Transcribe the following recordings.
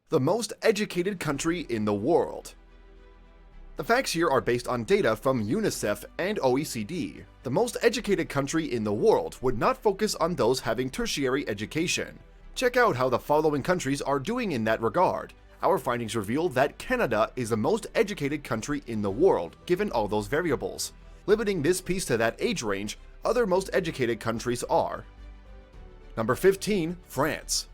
The most educated country in the world. The facts here are based on data from UNICEF and OECD. The most educated country in the world would not focus on those having tertiary education. Check out how the following countries are doing in that regard. Our findings reveal that Canada is the most educated country in the world, given all those variables. Limiting this piece to that age range, other most educated countries are: Number 15, France.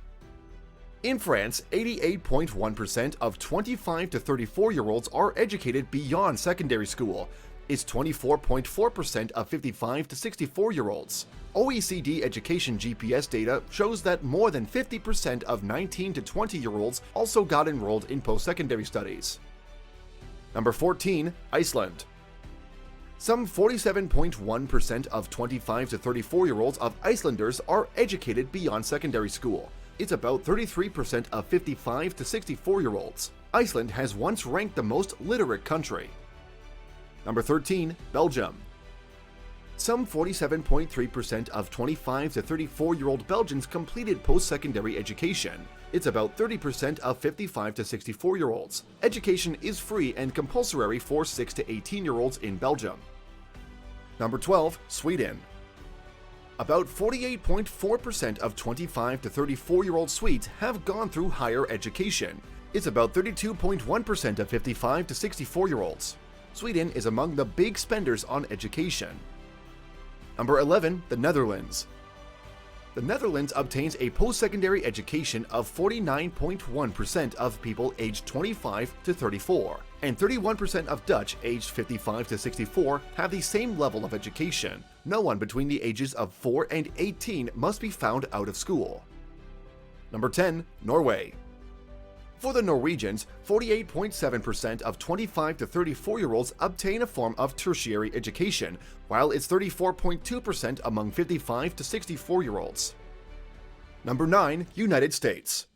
In France, 88.1% of 25 to 34-year-olds are educated beyond secondary school. It's 24.4% of 55 to 64-year-olds. OECD education GPS data shows that more than 50% of 19 to 20-year-olds also got enrolled in post-secondary studies. Number 14, Iceland. Some 47.1% of 25 to 34-year-olds of Icelanders are educated beyond secondary school. It's about 33% of 55 to 64-year-olds. Iceland has once ranked the most literate country. Number 13, Belgium. Some 47.3% of 25 to 34-year-old Belgians completed post-secondary education. It's about 30% of 55 to 64-year-olds. Education is free and compulsory for 6 to 18-year-olds in Belgium. Number 12, Sweden. About 48.4% of 25 to 34-year-old Swedes have gone through higher education. It's about 32.1% of 55 to 64-year-olds. Sweden is among the big spenders on education. Number 11, the Netherlands. The Netherlands obtains a post-secondary education of 49.1% of people aged 25 to 34, and 31% of Dutch aged 55 to 64 have the same level of education. No one between the ages of 4 and 18 must be found out of school. Number 10, Norway. For the Norwegians, 48.7% of 25 to 34-year-olds obtain a form of tertiary education, while it's 34.2% among 55 to 64-year-olds. Number 9, United States.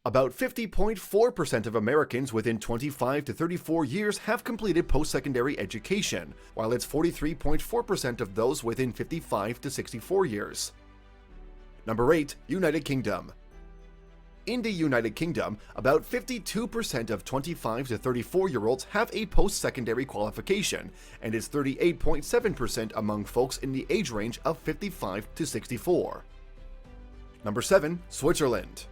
About 50.4% of Americans within 25 to 34 years have completed post-secondary education, while it's 43.4% of those within 55 to 64 years. Number 8, United Kingdom. In the United Kingdom, about 52% of 25 to 34-year-olds have a post-secondary qualification, and it's 38.7% among folks in the age range of 55 to 64. Number 7, Switzerland.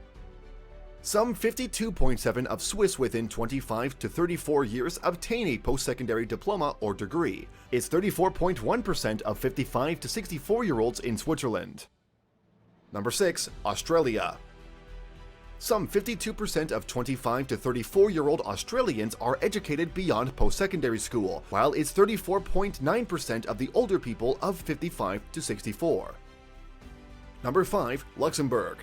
Some 52.7% of Swiss within 25 to 34 years obtain a post-secondary diploma or degree. It's 34.1% of 55 to 64-year-olds in Switzerland. Number 6, Australia. Some 52% of 25 to 34-year-old Australians are educated beyond post-secondary school, while it's 34.9% of the older people of 55 to 64. Number 5, Luxembourg.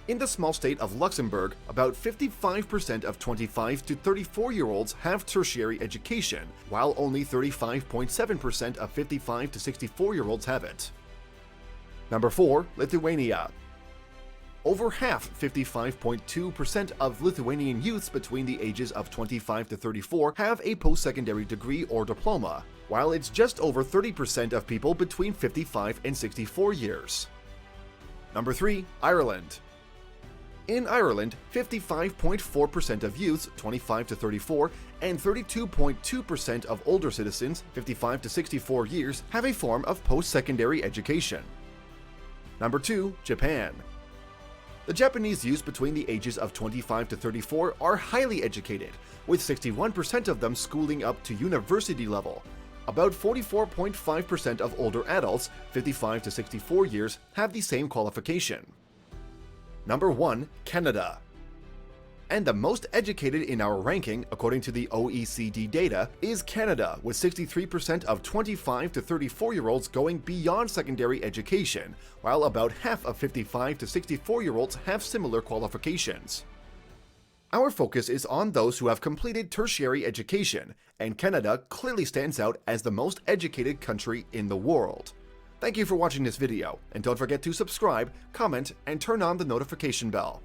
In the small state of Luxembourg, about 55% of 25 to 34-year-olds have tertiary education, while only 35.7% of 55 to 64-year-olds have it. Number 4, Lithuania. Over half, 55.2% of Lithuanian youths between the ages of 25 to 34 have a post-secondary degree or diploma, while it's just over 30% of people between 55 and 64 years. Number 3, Ireland. In Ireland, 55.4% of youths 25 to 34 and 32.2% of older citizens 55 to 64 years have a form of post-secondary education. Number 2, Japan. The Japanese youths between the ages of 25 to 34 are highly educated, with 61% of them schooling up to university level. About 44.5% of older adults 55 to 64 years have the same qualification. Number 1, Canada. And the most educated in our ranking, according to the OECD data, is Canada, with 63% of 25 to 34-year-olds going beyond secondary education, while about half of 55 to 64-year-olds have similar qualifications. Our focus is on those who have completed tertiary education, and Canada clearly stands out as the most educated country in the world. Thank you for watching this video, and don't forget to subscribe, comment, and turn on the notification bell.